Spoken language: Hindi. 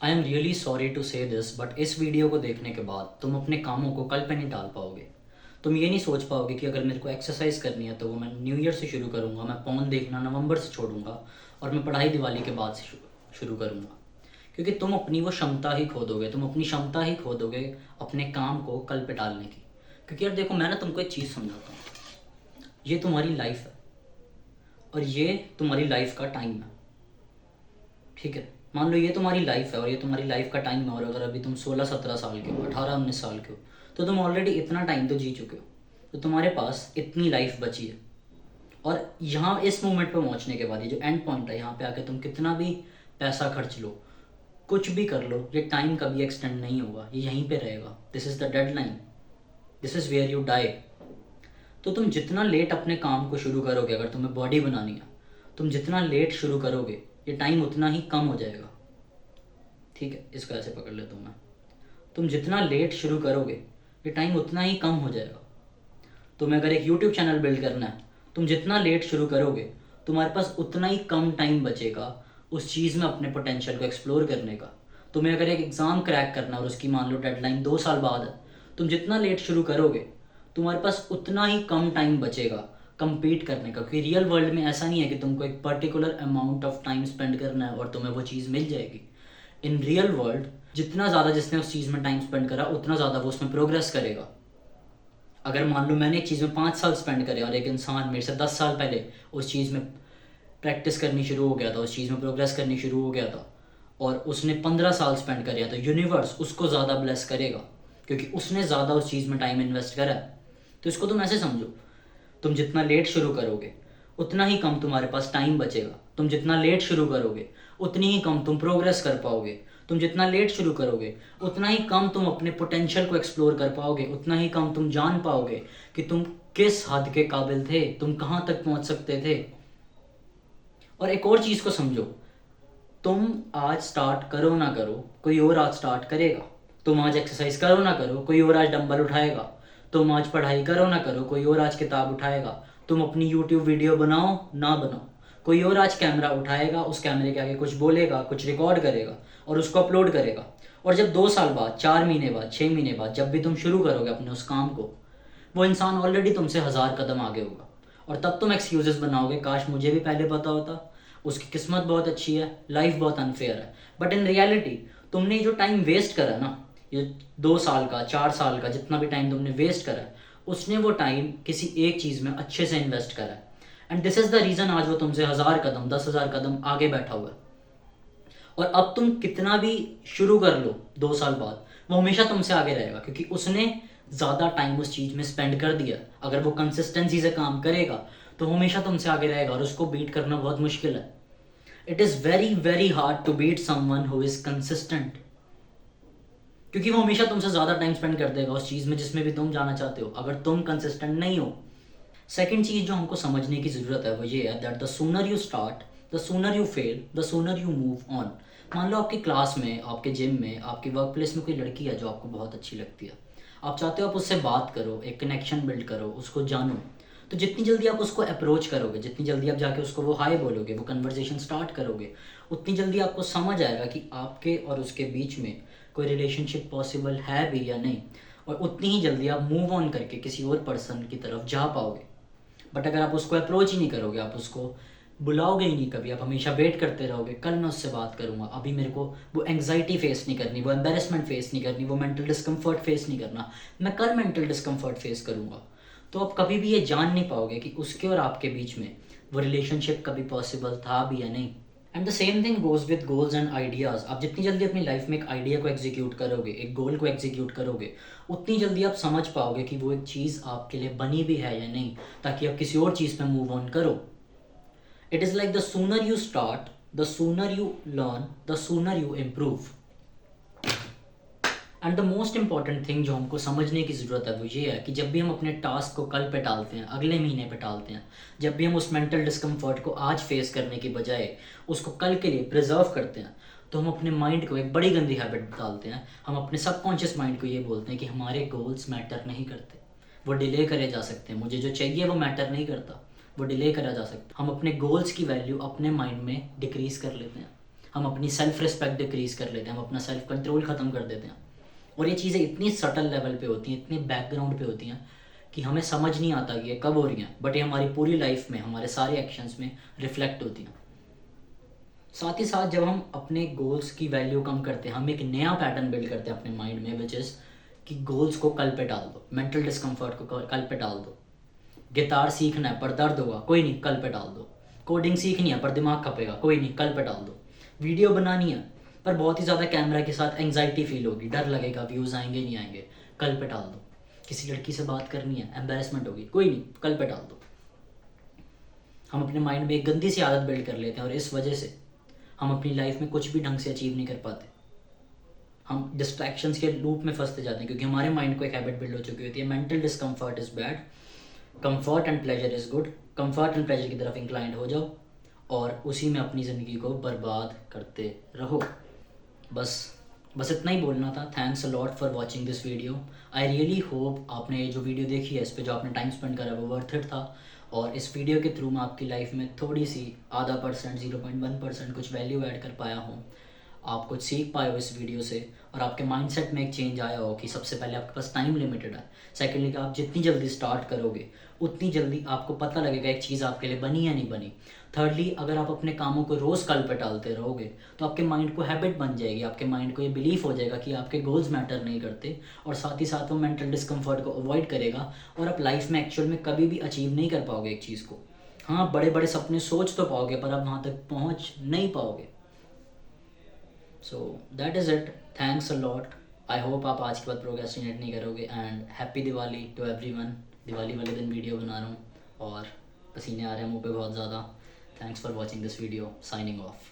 I am really sorry to say this but इस वीडियो को देखने के बाद तुम अपने कामों को कल पे नहीं टाल पाओगे। तुम ये नहीं सोच पाओगे कि अगर मेरे को एक्सरसाइज करनी है तो वो मैं न्यू ईयर से शुरू करूँगा, मैं पॉन देखना नवंबर से छोड़ूंगा और मैं पढ़ाई दिवाली के बाद से शुरू करूँगा। क्योंकि तुम अपनी वो क्षमता ही खो दोगे, तुम अपनी क्षमता ही खो दोगे अपने काम को कल पे टालने की। क्योंकि यार देखो, मैं ना तुमको एक चीज़ समझाता हूँ। ये तुम्हारी लाइफ है और ये तुम्हारी लाइफ का टाइम है, ठीक है। मान लो ये तुम्हारी लाइफ है और ये तुम्हारी लाइफ का टाइम है, और अगर अभी तुम 16-17 साल के हो, 18-19 साल के हो, तो तुम ऑलरेडी इतना टाइम तो जी चुके हो। तो तुम्हारे पास इतनी लाइफ बची है। और यहाँ इस मोमेंट पे पहुँचने के बाद ये जो एंड पॉइंट है, यहाँ पे आके तुम कितना भी पैसा खर्च लो, कुछ भी कर लो, ये टाइम कभी एक्सटेंड नहीं होगा, ये यहीं पे रहेगा। This is the deadline, this is where you die. तो तुम जितना लेट अपने काम को शुरू करोगे, अगर तुम्हें बॉडी बनानी है, तुम जितना लेट शुरू करोगे ये टाइम उतना ही कम हो जाएगा, ठीक है। इसको ऐसे पकड़ लेता हूँ मैं। तुम जितना लेट शुरू करोगे ये टाइम उतना ही कम हो जाएगा। तुम्हें अगर एक यूट्यूब चैनल बिल्ड करना है, तुम जितना लेट शुरू करोगे तुम्हारे पास उतना ही कम टाइम बचेगा उस चीज़ में अपने पोटेंशियल को एक्सप्लोर करने का। तुम्हें अगर एक एग्ज़ाम क्रैक करना है और उसकी मान लो डेडलाइन 2 साल बाद है, तुम जितना लेट शुरू करोगे तुम्हारे पास उतना ही कम टाइम बचेगा कंपीट करने का। क्योंकि रियल वर्ल्ड में ऐसा नहीं है कि तुमको एक particular amount of time spend करना है और तुम्हें वो चीज़ मिल जाएगी। इन रियल वर्ल्ड जितना ज़्यादा जिसने उस चीज़ में टाइम स्पेंड करा उतना ज़्यादा वो उसमें प्रोग्रेस करेगा। अगर मान लो मैंने एक चीज़ में 5 साल स्पेंड करे और एक इंसान मेरे से 10 साल पहले उस चीज़ में प्रैक्टिस करनी शुरू हो गया था, उस चीज़ में प्रोग्रेस करनी शुरू हो गया था, और उसने 15 साल स्पेंड करे, तो यूनिवर्स उसको ज़्यादा ब्लेस करेगा क्योंकि उसने ज़्यादा उस चीज़ में टाइम इन्वेस्ट करा है। तो इसको तुम ऐसे समझो, तुम जितना लेट शुरू करोगे उतना ही कम तुम्हारे पास टाइम बचेगा। तुम जितना लेट शुरू करोगे उतनी ही कम तुम प्रोग्रेस कर पाओगे। तुम जितना लेट शुरू करोगे उतना ही कम तुम अपने पोटेंशियल को एक्सप्लोर कर पाओगे, उतना ही कम तुम जान पाओगे कि तुम किस हद के काबिल थे, तुम कहाँ तक पहुँच सकते थे। और एक और चीज़ को समझो, तुम आज स्टार्ट करो ना करो, कोई और आज स्टार्ट करेगा। तुम आज एक्सरसाइज करो ना करो, कोई और आज डंबल उठाएगा। तुम आज पढ़ाई करो ना करो, कोई और आज किताब उठाएगा। तुम अपनी यूट्यूब वीडियो बनाओ ना बनाओ, कोई और आज कैमरा उठाएगा, उस कैमरे के आगे कुछ बोलेगा, कुछ रिकॉर्ड करेगा और उसको अपलोड करेगा। और जब 2 साल बाद, 4 महीने बाद, 6 महीने बाद जब भी तुम शुरू करोगे अपने उस काम को, वो इंसान ऑलरेडी तुमसे 1000 कदम आगे होगा। और तब तुम एक्सक्यूजेस बनाओगे, काश मुझे भी पहले पता होता, उसकी किस्मत बहुत अच्छी है, लाइफ बहुत अनफेयर है। बट इन रियलिटी तुमने जो टाइम वेस्ट करा ना, ये 2 साल का, 4 साल का, जितना भी टाइम तुमने वेस्ट करा है, उसने वो टाइम किसी एक चीज़ में अच्छे से इन्वेस्ट करा है। And this is the reason आज वो तुमसे 1000 कदम, 10,000 कदम आगे बैठा हुआ है। और अब तुम कितना भी शुरू कर लो 2 साल बाद, वो हमेशा तुमसे आगे रहेगा क्योंकि उसने ज़्यादा टाइम उस चीज़ में स्पेंड कर दिया। अगर वो कंसिस्टेंसी से काम करेगा तो हमेशा तुमसे आगे रहेगा और उसको बीट करना बहुत मुश्किल है। It is very very hard to beat someone who is consistent, क्योंकि वो हमेशा तुमसे ज़्यादा टाइम स्पेंड कर देगा उस चीज़ में जिसमें भी तुम जाना चाहते हो, अगर तुम कंसिस्टेंट नहीं हो। सेकेंड चीज़ जो हमको समझने की ज़रूरत है वो ये है that the sooner you start, the sooner you fail, the sooner you move on. मान लो आपकी क्लास में, आपके जिम में, आपकी वर्क प्लेस में कोई लड़की है जो आपको बहुत अच्छी लगती है। आप चाहते हो आप उससे बात करो, एक कनेक्शन बिल्ड करो, उसको जानो। तो जितनी जल्दी आप उसको अप्रोच करोगे, जितनी जल्दी आप जाके उसको वो हाय बोलोगे, वो कन्वर्जेशन स्टार्ट करोगे, उतनी जल्दी आपको समझ आएगा कि आपके और उसके बीच में कोई रिलेशनशिप पॉसिबल है भी या नहीं। और उतनी ही जल्दी आप मूव ऑन करके किसी और पर्सन की तरफ जा पाओगे। बट अगर आप उसको अप्रोच ही नहीं करोगे, आप उसको बुलाओगे ही नहीं कभी, आप हमेशा वेट करते रहोगे, कल मैं उससे बात करूँगा, अभी मेरे को वो एंग्जाइटी फेस नहीं करनी, वो एम्बेरसमेंट फेस नहीं करनी, वो मेंटल डिस्कम्फर्ट फेस नहीं करना, मैं कल मेंटल डिस्कम्फर्ट फेस करूँगा, तो आप कभी भी ये जान नहीं पाओगे कि उसके और आपके बीच में वो रिलेशनशिप कभी पॉसिबल था भी या नहीं। And the same thing goes with goals and ideas. आप जितनी जल्दी अपनी लाइफ में एक आइडिया को एग्जीक्यूट करोगे, एक गोल को एग्जीक्यूट करोगे, उतनी जल्दी आप समझ पाओगे कि वो एक चीज़ आपके लिए बनी भी है या नहीं, ताकि आप किसी और चीज़ पे मूव ऑन करो। It is like the sooner you start, the sooner you learn, the sooner you improve. And the most important thing जो हमको समझने की ज़रूरत है वो ये है कि जब भी हम अपने टास्क को कल पे टालते हैं, अगले महीने पे टालते हैं, जब भी हम उस मेंटल डिस्कम्फर्ट को आज फेस करने की बजाय उसको कल के लिए प्रिजर्व करते हैं, तो हम अपने माइंड को एक बड़ी गंदी हैबिट डालते हैं। हम अपने सबकॉन्शियस माइंड को ये बोलते हैं कि हमारे गोल्स मैटर नहीं करते, वो डिले करे जा सकते हैं, मुझे जो चाहिए वो मैटर नहीं करता, वो डिले करा जा सकता। हम अपने गोल्स की वैल्यू अपने माइंड में डिक्रीज़ कर लेते हैं। हम अपनी सेल्फ रिस्पेक्ट डिक्रीज़ कर लेते हैं, हम अपना सेल्फ कंट्रोल ख़त्म कर देते हैं। और ये चीज़ें इतनी सटल लेवल पे होती हैं, इतनी बैकग्राउंड पे होती हैं कि हमें समझ नहीं आता कि ये कब हो रही हैं, बट ये हमारी पूरी लाइफ में, हमारे सारे एक्शंस में रिफ्लेक्ट होती हैं। साथ ही साथ जब हम अपने गोल्स की वैल्यू कम करते हैं, हम एक नया पैटर्न बिल्ड करते हैं अपने माइंड में, विच इज़ कि गोल्स को कल पे डाल दो, मेंटल डिस्कम्फर्ट को कल पे डाल दो। गिटार सीखना है पर दर्द होगा, कोई नहीं, कल पे डाल दो। कोडिंग सीखनी है पर दिमाग खपेगा, कोई नहीं, कल पे डाल दो। वीडियो बनानी है पर बहुत ही ज़्यादा कैमरा के साथ एंग्जाइटी फील होगी, डर लगेगा, व्यूज़ आएंगे नहीं आएंगे, कल पे डाल दो। किसी लड़की से बात करनी है, एम्बेरसमेंट होगी, कोई नहीं, कल पे डाल दो। हम अपने माइंड में एक गंदी सी आदत बिल्ड कर लेते हैं और इस वजह से हम अपनी लाइफ में कुछ भी ढंग से अचीव नहीं कर पाते। हम डिस्ट्रैक्शंस के लूप में फंसते जाते हैं क्योंकि हमारे माइंड को एक हैबिट बिल्ड हो चुकी होती है, mental discomfort is bad, comfort and pleasure is good. Comfort and pleasure की तरफ इंक्लाइंड हो जाओ और उसी में अपनी ज़िंदगी को बर्बाद करते रहो। बस इतना ही बोलना था। Thanks a lot for watching this video. I really hope आपने जो वीडियो देखी है, इस पर जो आपने टाइम स्पेंड करा वो वर्थ इट था, और इस वीडियो के थ्रू मैं आपकी लाइफ में थोड़ी सी आधा परसेंट 0.1% कुछ वैल्यू ऐड कर पाया हूँ। आप कुछ सीख पाए हो इस वीडियो से और आपके माइंडसेट में एक चेंज आया हो कि सबसे पहले आपके पास टाइम लिमिटेड है। सेकेंडली कि आप जितनी जल्दी स्टार्ट करोगे उतनी जल्दी आपको पता लगेगा एक चीज़ आपके लिए बनी या नहीं बनी। थर्डली, अगर आप अपने कामों को रोज़ कल पे टालते रहोगे तो आपके माइंड को हैबिट बन जाएगी, आपके माइंड को ये बिलीफ हो जाएगा कि आपके गोल्स मैटर नहीं करते, और साथ ही साथ वो मेंटल डिस्कम्फर्ट को अवॉइड करेगा और आप लाइफ में एक्चुअल में कभी भी अचीव नहीं कर पाओगे एक चीज़ को। हाँ, बड़े बड़े सपने सोच तो पाओगे पर आप वहाँ तक पहुँच नहीं पाओगे। So that is it. Thanks a lot. I hope आप आज के बाद प्रोक्रेस्टिनेट नहीं करोगे, and happy Diwali to everyone. Diwali वाले दिन वीडियो बना रहा हूँ और पसीने आ रहे हैं मुंह पे बहुत ज़्यादा। Thanks for watching this video. Signing off.